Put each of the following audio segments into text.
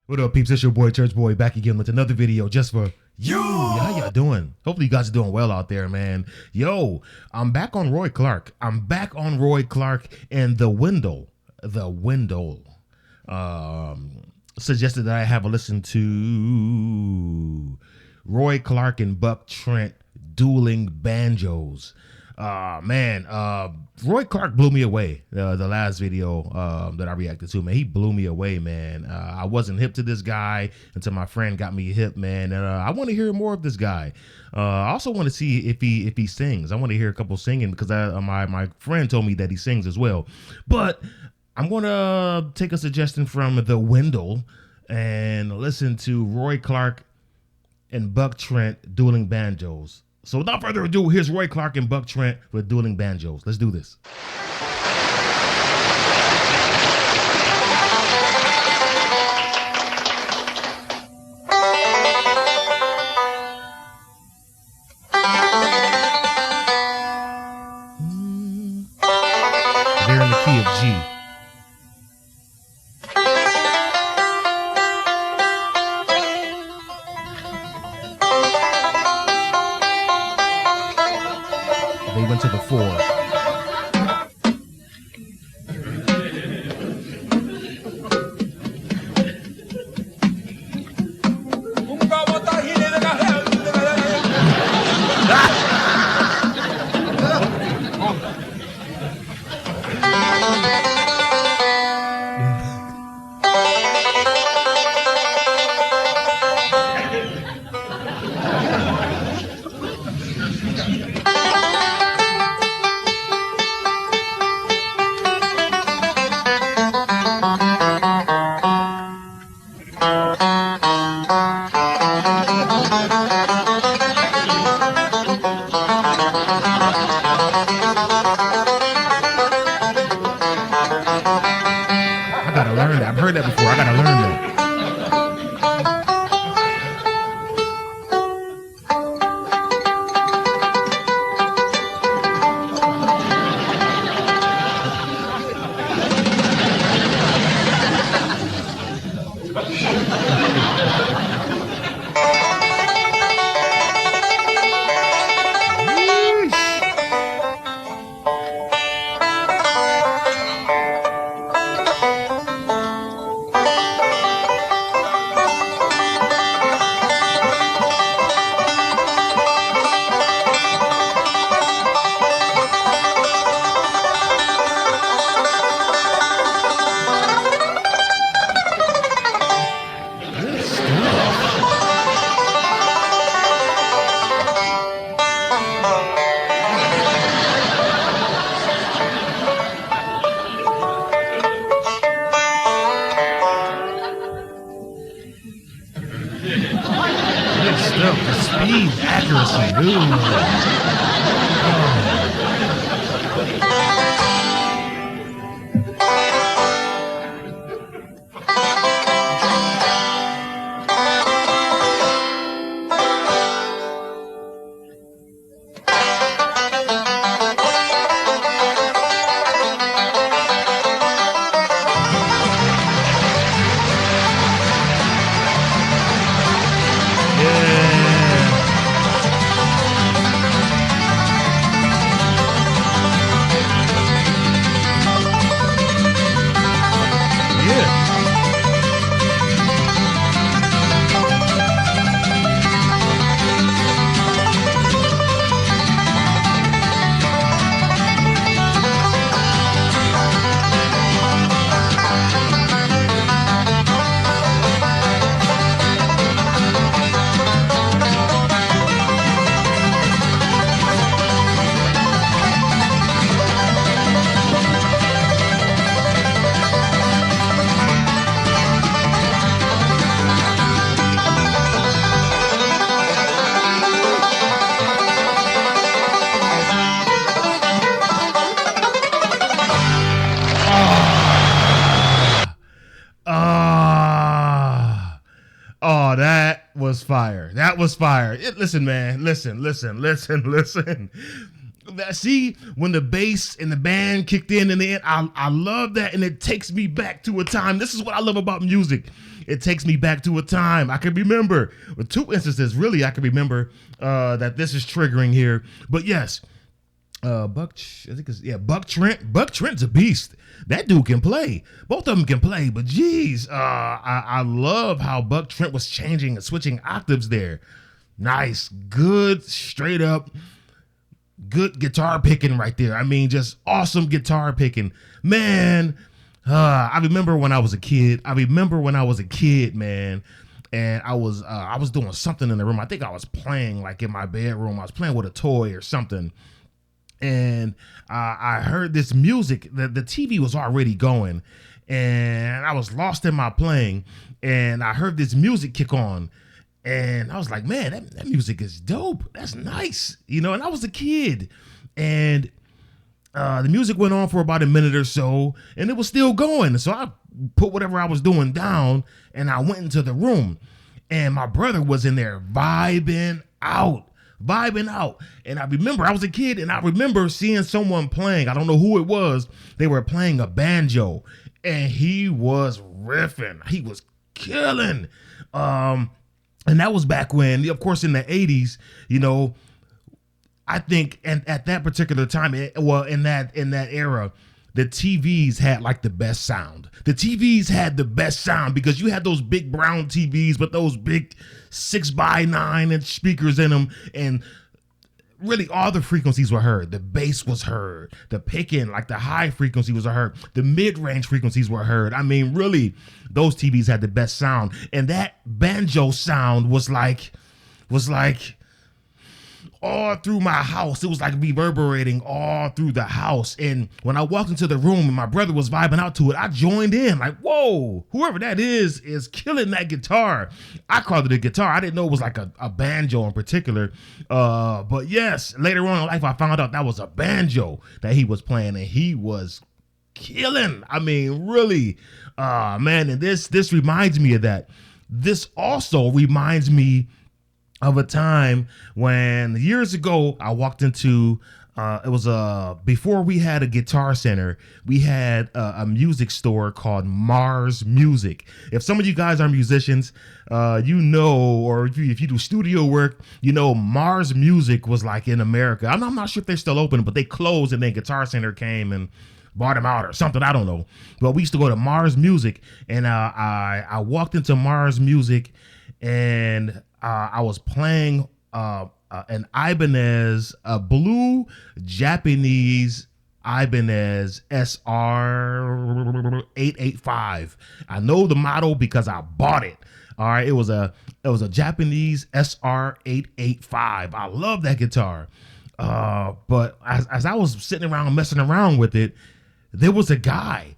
What up, peeps? It's your boy, Church Boy, back again with another video just for you. Yeah, how y'all doing? Hopefully you guys are doing well out there, man. Yo, I'm back on Roy Clark. and The Window suggested that I have a listen to Roy Clark and Buck Trent, Dueling Banjos. Roy Clark blew me away. The last video that I reacted to, man, he blew me away, man. I wasn't hip to this guy until my friend got me hip, man. And I want to hear more of this guy. I also want to see if he sings. I want to hear a couple singing because my friend told me that he sings as well. But I'm gonna take a suggestion from The Window and listen to Roy Clark and Buck Trent, Dueling Banjos. So without further ado, here's Roy Clark and Buck Trent with Dueling Banjos. Let's do this. They're in the key of G. They went to the 4. I gotta learn that. I've heard that before. I gotta learn that. The speed, accuracy, Oh, that was fire. That was fire. Listen, man. Listen. See, when the bass and the band kicked in the end, I love that, and it takes me back to a time. This is what I love about music. it takes me back to a time I can remember. With two instances, really, I can remember that this is triggering here. But yes, Buck Trent. Buck Trent's a beast. That dude can play. Both of them can play. But geez, I love how Buck Trent was changing and switching octaves there. Nice, good, straight up, good guitar picking right there. I mean, just awesome guitar picking, man. I remember when I was a kid. Man. And I was doing something in the room. I think I was playing like in my bedroom. I was playing with a toy or something. And I heard this music. The TV was already going, and I was lost in my playing. And I heard this music kick on, and I was like, "Man, that music is dope. That's nice," And I was a kid, and the music went on for about a minute or so, and it was still going. So I put whatever I was doing down, and I went into the room, and my brother was in there vibing out. And I remember I was a kid, and I remember seeing someone playing. I don't know who it was. They were playing a banjo, and he was riffing. He was killing. And that was back when, of course, in the 80s, I think, and at that particular time, in that era, the TVs had like the best sound. The TVs had the best sound because you had those big brown TVs with those big 6x9 inch speakers in them, and really all the frequencies were heard. The bass was heard. The picking, like the high frequency was heard. The mid-range frequencies were heard. I mean, really, those TVs had the best sound. And that banjo sound was like all through my house. It was like reverberating all through the house. And when I walked into the room and my brother was vibing out to it, I joined in like, whoa, whoever that is killing that guitar. I called it a guitar. I didn't know it was like a banjo in particular. But yes, later on in life, I found out that was a banjo that he was playing, and he was killing. I mean, really, man. And this reminds me of that. This also reminds me of a time when years ago I walked into it was before we had a Guitar Center, we had a music store called Mars Music. If some of you guys are musicians, or if you do studio work, Mars Music was like in America. I'm not sure if they're still open, but they closed, and then Guitar Center came and bought them out or something. I don't know. But we used to go to Mars Music, and I walked into Mars Music, and I was playing an Ibanez, a blue Japanese Ibanez SR885. I know the model because I bought it. All right, it was a Japanese SR885. I love that guitar. But as I was sitting around messing around with it, there was a guy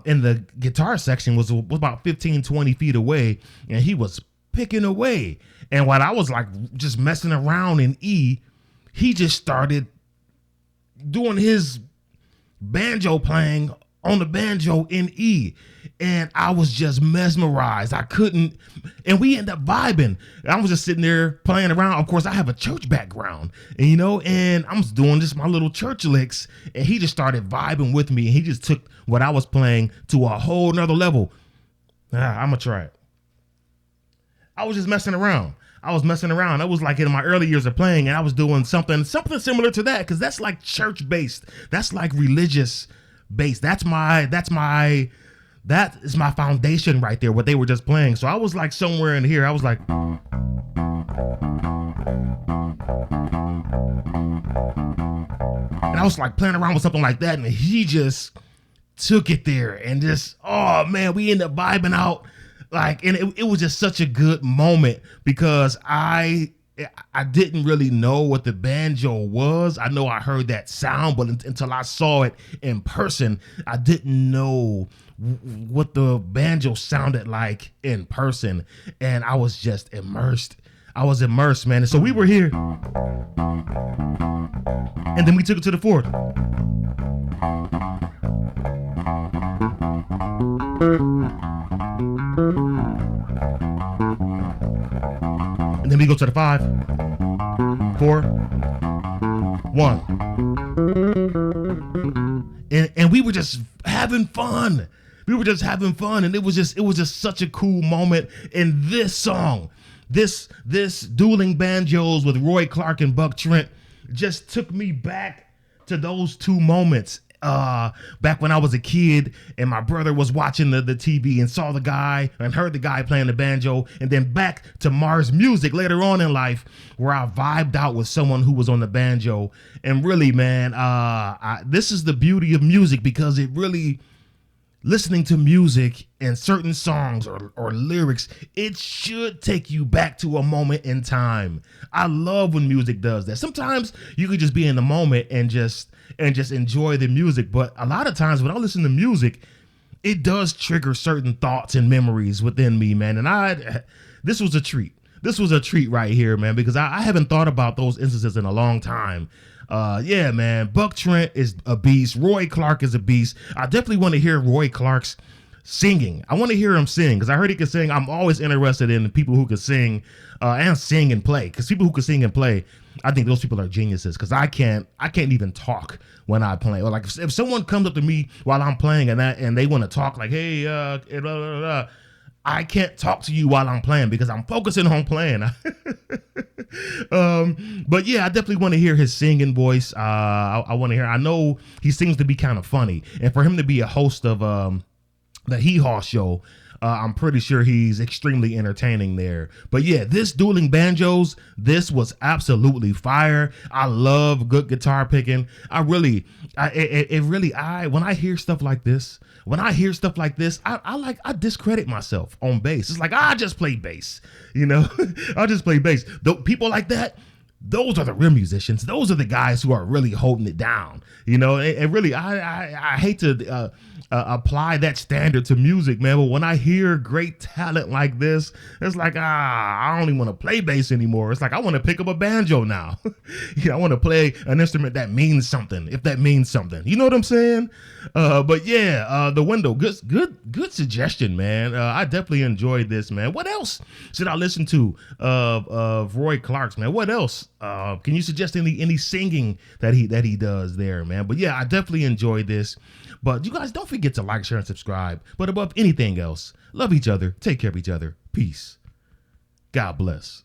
in the guitar section was about 15, 20 feet away, and he was picking away. And while I was like just messing around in E, he just started doing his banjo playing on the banjo in E. And I was just mesmerized. I couldn't, and we ended up vibing. I was just sitting there playing around. Of course, I have a church background, and and I'm just doing just my little church licks, and he just started vibing with me. And he just took what I was playing to a whole nother level. I'm gonna try it. I was just messing around. It was like in my early years of playing, and I was doing something similar to that, because that's like church based. That's like religious based. That is my foundation right there, what they were just playing. So I was like somewhere in here. I was like, and I was like playing around with something like that, and he just took it there, and just, oh man, we ended up vibing out. Like, and it was just such a good moment, because I didn't really know what the banjo was. I know I heard that sound, but until I saw it in person, I didn't know what the banjo sounded like in person. And I was just immersed. Man. And so we were here, and then we took it to the fourth. And then we go to the 5, 4, 1. And we were just having fun. We were just having fun, and it was just such a cool moment. And this song, this Dueling Banjos with Roy Clark and Buck Trent just took me back to those two moments. Back when I was a kid and my brother was watching the TV and saw the guy and heard the guy playing the banjo, and then back to Mars music later on in life where I vibed out with someone who was on the banjo. And really, man, this is the beauty of music, because it really, listening to music and certain songs or lyrics, it should take you back to a moment in time. I love when music does that. Sometimes you could just be in the moment and just enjoy the music, but a lot of times when I listen to music, it does trigger certain thoughts and memories within me, man. And this was a treat. This was a treat right here, man, because I haven't thought about those instances in a long time. Yeah, man, Buck Trent is a beast. Roy Clark is a beast. I definitely want to hear Roy Clark's singing. I want to hear him sing, because I heard he could sing. I'm always interested in people who can sing and sing and play, because people who can sing and play, I think those people are geniuses, because I can't even talk when I play. Or like if someone comes up to me while I'm playing and they want to talk, like, hey, blah, blah, blah, I can't talk to you while I'm playing because I'm focusing on playing. But yeah, I definitely want to hear his singing voice. I want to hear, I know he seems to be kind of funny, and for him to be a host of the Hee Haw show, I'm pretty sure he's extremely entertaining there. But yeah, this Dueling Banjos, this was absolutely fire. I love good guitar picking. When I hear stuff like this, I discredit myself on bass. It's like, I just play bass, I just play bass. People like that, those are the real musicians. Those are the guys who are really holding it down, and really, I hate to apply that standard to music, man. But when I hear great talent like this, it's like, I don't even want to play bass anymore. It's like, I want to pick up a banjo now. I want to play an instrument that means something, if that means something. You know what I'm saying? But yeah, The Window, good suggestion, man. I definitely enjoyed this, man. What else should I listen to of Roy Clark's, man? What else? Can you suggest any singing that he does there, man? But yeah, I definitely enjoyed this. But you guys, don't forget to like, share, and subscribe. But above anything else, love each other, take care of each other. Peace. God bless.